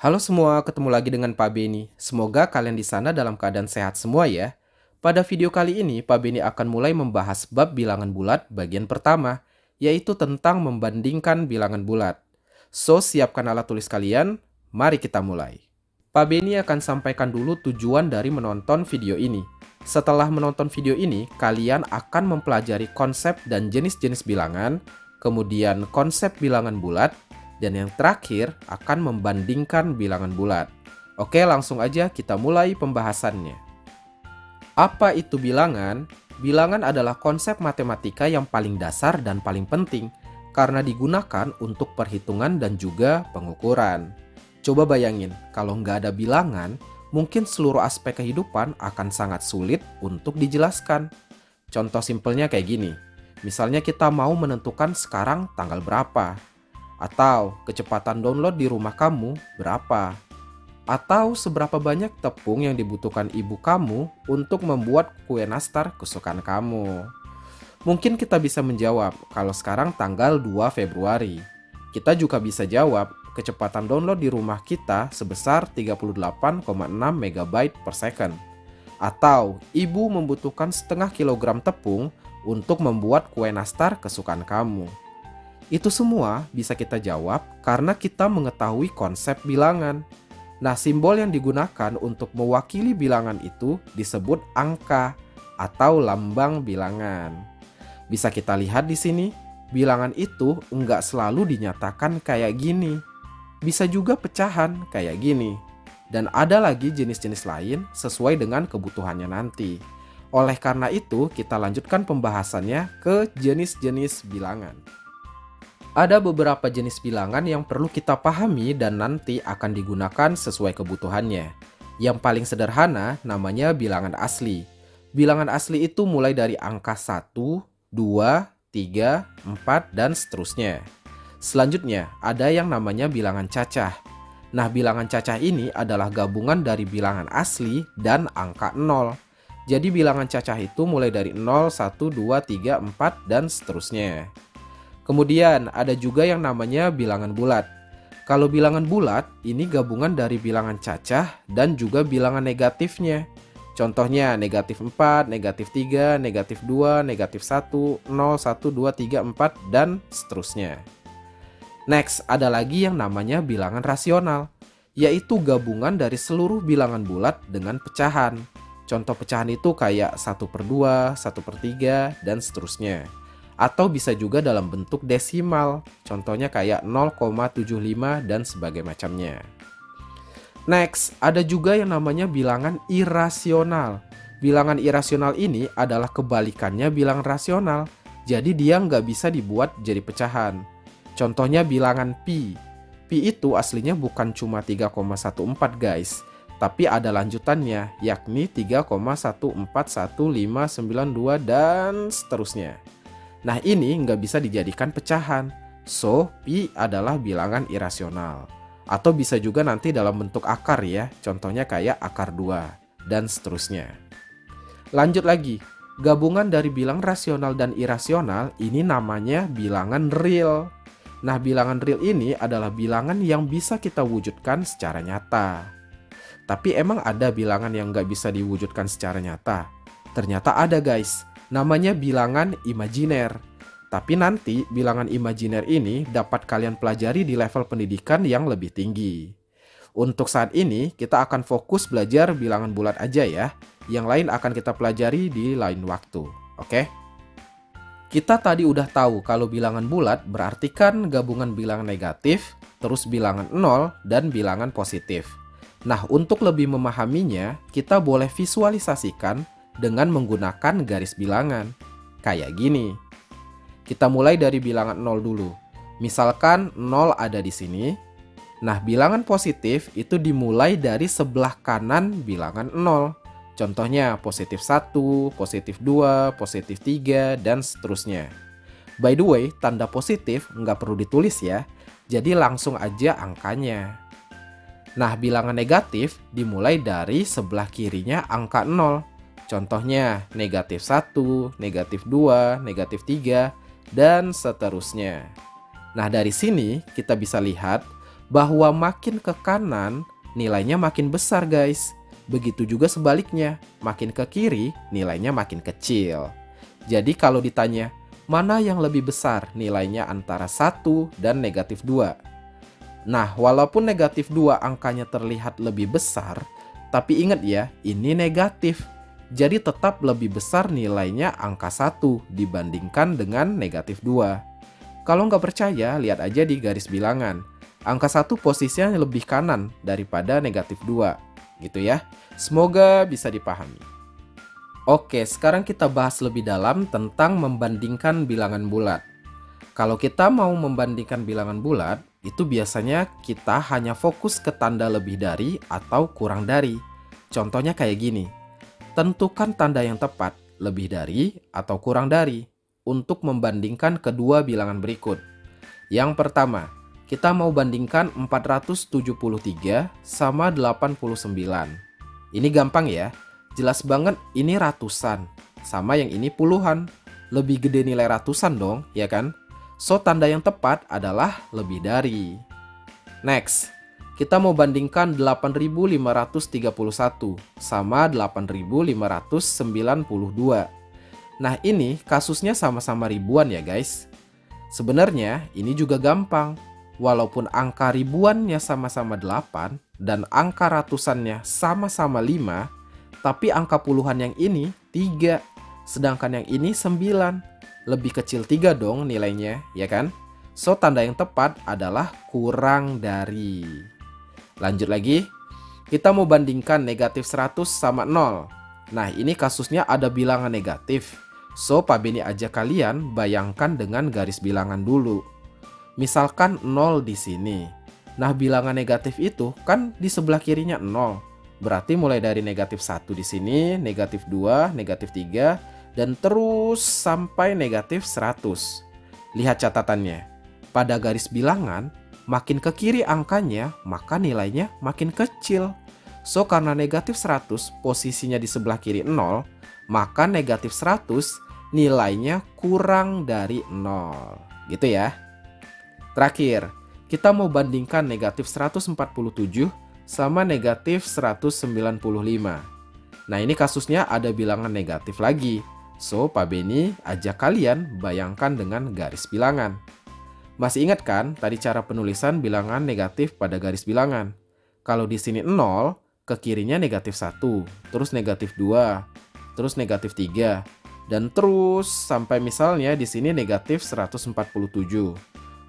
Halo semua, ketemu lagi dengan Pak Beni. Semoga kalian di sana dalam keadaan sehat semua ya. Pada video kali ini, Pak Beni akan mulai membahas bab bilangan bulat bagian pertama, yaitu tentang membandingkan bilangan bulat. So, siapkan alat tulis kalian, mari kita mulai. Pak Beni akan sampaikan dulu tujuan dari menonton video ini. Setelah menonton video ini, kalian akan mempelajari konsep dan jenis-jenis bilangan, kemudian konsep bilangan bulat, dan yang terakhir akan membandingkan bilangan bulat. Oke, langsung aja kita mulai pembahasannya. Apa itu bilangan? Bilangan adalah konsep matematika yang paling dasar dan paling penting karena digunakan untuk perhitungan dan juga pengukuran. Coba bayangin, kalau nggak ada bilangan, mungkin seluruh aspek kehidupan akan sangat sulit untuk dijelaskan. Contoh simpelnya kayak gini, misalnya kita mau menentukan sekarang tanggal berapa, atau kecepatan download di rumah kamu berapa, atau seberapa banyak tepung yang dibutuhkan ibu kamu untuk membuat kue nastar kesukaan kamu. Mungkin kita bisa menjawab kalau sekarang tanggal 2 Februari. Kita juga bisa jawab kecepatan download di rumah kita sebesar 38,6 MB per second. Atau ibu membutuhkan setengah kilogram tepung untuk membuat kue nastar kesukaan kamu. Itu semua bisa kita jawab karena kita mengetahui konsep bilangan. Nah, simbol yang digunakan untuk mewakili bilangan itu disebut angka atau lambang bilangan. Bisa kita lihat di sini, bilangan itu enggak selalu dinyatakan kayak gini. Bisa juga pecahan kayak gini. Dan ada lagi jenis-jenis lain sesuai dengan kebutuhannya nanti. Oleh karena itu, kita lanjutkan pembahasannya ke jenis-jenis bilangan. Ada beberapa jenis bilangan yang perlu kita pahami dan nanti akan digunakan sesuai kebutuhannya. Yang paling sederhana namanya bilangan asli. Bilangan asli itu mulai dari angka 1, 2, 3, 4, dan seterusnya. Selanjutnya ada yang namanya bilangan cacah. Nah, bilangan cacah ini adalah gabungan dari bilangan asli dan angka 0. Jadi bilangan cacah itu mulai dari 0, 1, 2, 3, 4, dan seterusnya. Kemudian ada juga yang namanya bilangan bulat. Kalau bilangan bulat, ini gabungan dari bilangan cacah dan juga bilangan negatifnya. Contohnya negatif 4, negatif 3, negatif 2, negatif 1, 0, 1, 2, 3, 4, dan seterusnya. Next, ada lagi yang namanya bilangan rasional, yaitu gabungan dari seluruh bilangan bulat dengan pecahan. Contoh pecahan itu kayak 1/2, 1/3, dan seterusnya. Atau bisa juga dalam bentuk desimal, contohnya kayak 0,75 dan sebagainya macamnya. Next, ada juga yang namanya bilangan irasional. Bilangan irasional ini adalah kebalikannya bilangan rasional, jadi dia nggak bisa dibuat jadi pecahan. Contohnya bilangan pi. Pi itu aslinya bukan cuma 3,14 guys, tapi ada lanjutannya, yakni 3,141592 dan seterusnya. Nah, ini nggak bisa dijadikan pecahan. So, pi adalah bilangan irasional. Atau bisa juga nanti dalam bentuk akar ya. Contohnya kayak akar 2. Dan seterusnya. Lanjut lagi. Gabungan dari bilangan rasional dan irasional ini namanya bilangan real. Nah, bilangan real ini adalah bilangan yang bisa kita wujudkan secara nyata. Tapi emang ada bilangan yang nggak bisa diwujudkan secara nyata? Ternyata ada guys. Namanya bilangan imajiner. Tapi nanti bilangan imajiner ini dapat kalian pelajari di level pendidikan yang lebih tinggi. Untuk saat ini kita akan fokus belajar bilangan bulat aja ya. Yang lain akan kita pelajari di lain waktu. Oke? Kita tadi udah tahu kalau bilangan bulat berarti kan gabungan bilangan negatif, terus bilangan 0, dan bilangan positif. Nah, untuk lebih memahaminya, kita boleh visualisasikan dengan menggunakan garis bilangan. Kayak gini. Kita mulai dari bilangan 0 dulu. Misalkan 0 ada di sini. Nah, bilangan positif itu dimulai dari sebelah kanan bilangan 0. Contohnya positif 1, positif 2, positif 3, dan seterusnya. By the way, tanda positif nggak perlu ditulis ya. Jadi langsung aja angkanya. Nah, bilangan negatif dimulai dari sebelah kirinya angka 0. Contohnya negatif 1, negatif 2, negatif 3, dan seterusnya. Nah, dari sini kita bisa lihat bahwa makin ke kanan nilainya makin besar guys. Begitu juga sebaliknya, makin ke kiri nilainya makin kecil. Jadi kalau ditanya, mana yang lebih besar nilainya antara 1 dan negatif 2? Nah, walaupun negatif 2 angkanya terlihat lebih besar, tapi ingat ya, ini negatif. Jadi tetap lebih besar nilainya angka 1 dibandingkan dengan negatif 2. Kalau nggak percaya, lihat aja di garis bilangan. Angka 1 posisinya lebih kanan daripada negatif 2. Gitu ya. Semoga bisa dipahami. Oke, sekarang kita bahas lebih dalam tentang membandingkan bilangan bulat. Kalau kita mau membandingkan bilangan bulat, itu biasanya kita hanya fokus ke tanda lebih dari atau kurang dari. Contohnya kayak gini. Tentukan tanda yang tepat, lebih dari atau kurang dari, untuk membandingkan kedua bilangan berikut. Yang pertama, kita mau bandingkan 473 sama 89. Ini gampang ya, jelas banget ini ratusan, sama yang ini puluhan. Lebih gede nilai ratusan dong, ya kan? So, tanda yang tepat adalah lebih dari. Next, kita mau bandingkan 8.531 sama 8.592. Nah, ini kasusnya sama-sama ribuan ya guys. Sebenarnya ini juga gampang. Walaupun angka ribuannya sama-sama 8 dan angka ratusannya sama-sama 5, tapi angka puluhan yang ini 3, sedangkan yang ini 9. Lebih kecil 3 dong nilainya, ya kan? So, tanda yang tepat adalah kurang dari. Lanjut lagi, kita mau bandingkan negatif 100 sama 0. Nah, ini kasusnya ada bilangan negatif. So, Pak Beni ajak kalian bayangkan dengan garis bilangan dulu. Misalkan 0 di sini. Nah, bilangan negatif itu kan di sebelah kirinya 0. Berarti mulai dari negatif 1 di sini, negatif 2, negatif 3, dan terus sampai negatif 100. Lihat catatannya. Pada garis bilangan, makin ke kiri angkanya, maka nilainya makin kecil. So, karena negatif 100 posisinya di sebelah kiri 0, maka negatif 100 nilainya kurang dari 0. Gitu ya. Terakhir, kita mau bandingkan negatif 147 sama negatif 195. Nah, ini kasusnya ada bilangan negatif lagi. So, Pak Beni ajak kalian bayangkan dengan garis bilangan. Masih ingat kan tadi cara penulisan bilangan negatif pada garis bilangan? Kalau di sini 0, ke kirinya negatif 1, terus negatif 2, terus negatif 3, dan terus sampai misalnya di sini negatif 147.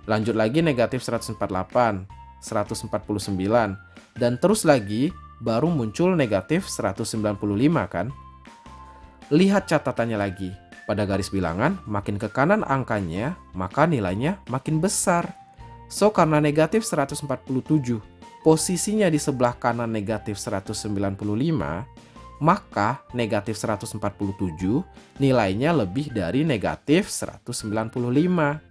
Lanjut lagi negatif 148, 149, dan terus lagi baru muncul negatif 195 kan? Lihat catatannya lagi. Pada garis bilangan, makin ke kanan angkanya, maka nilainya makin besar. So, karena negatif 147, posisinya di sebelah kanan negatif 195, maka negatif 147 nilainya lebih dari negatif 195.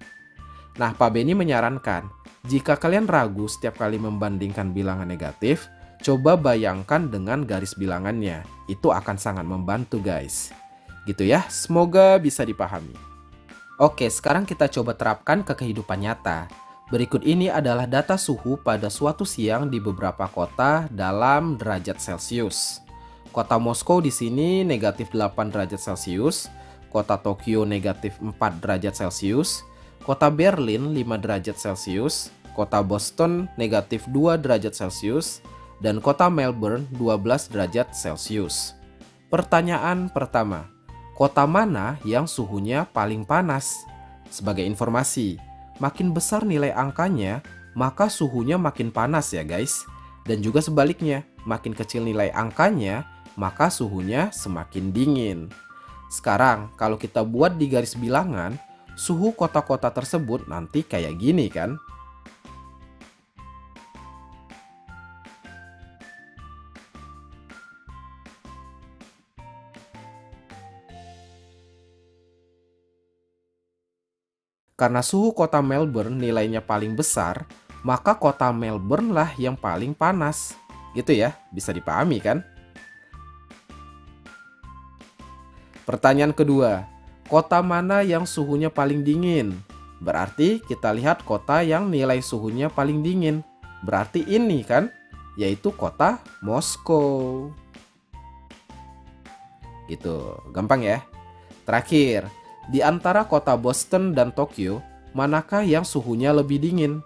Nah, Pak Beni menyarankan, jika kalian ragu setiap kali membandingkan bilangan negatif, coba bayangkan dengan garis bilangannya. Itu akan sangat membantu guys. Gitu ya, semoga bisa dipahami. Oke, sekarang kita coba terapkan ke kehidupan nyata. Berikut ini adalah data suhu pada suatu siang di beberapa kota dalam derajat Celcius. Kota Moskow di sini negatif 8 derajat Celcius, kota Tokyo negatif 4 derajat Celcius, kota Berlin 5 derajat Celcius, kota Boston negatif 2 derajat Celcius, dan kota Melbourne 12 derajat Celcius. Pertanyaan pertama, kota mana yang suhunya paling panas? Sebagai informasi, makin besar nilai angkanya, maka suhunya makin panas ya guys. Dan juga sebaliknya, makin kecil nilai angkanya, maka suhunya semakin dingin. Sekarang, kalau kita buat di garis bilangan, suhu kota-kota tersebut nanti kayak gini kan? Karena suhu kota Melbourne nilainya paling besar, maka kota Melbourne lah yang paling panas. Gitu ya, bisa dipahami kan? Pertanyaan kedua, kota mana yang suhunya paling dingin? Berarti kita lihat kota yang nilai suhunya paling dingin. Berarti ini kan, yaitu kota Moskow. Gitu, gampang ya. Terakhir, di antara kota Boston dan Tokyo, manakah yang suhunya lebih dingin?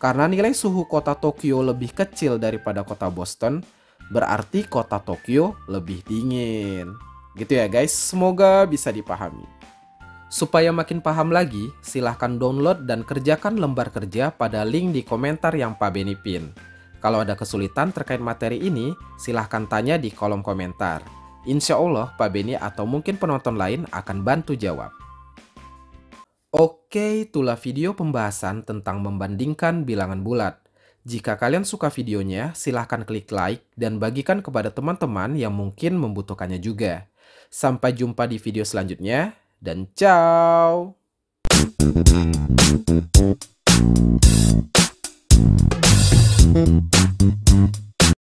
Karena nilai suhu kota Tokyo lebih kecil daripada kota Boston, berarti kota Tokyo lebih dingin. Gitu ya guys, semoga bisa dipahami. Supaya makin paham lagi, silahkan download dan kerjakan lembar kerja pada link di komentar yang Pak Beni pin. Kalau ada kesulitan terkait materi ini, silahkan tanya di kolom komentar. Insya Allah Pak Beni atau mungkin penonton lain akan bantu jawab. Oke, itulah video pembahasan tentang membandingkan bilangan bulat. Jika kalian suka videonya, silahkan klik like dan bagikan kepada teman-teman yang mungkin membutuhkannya juga. Sampai jumpa di video selanjutnya, dan ciao!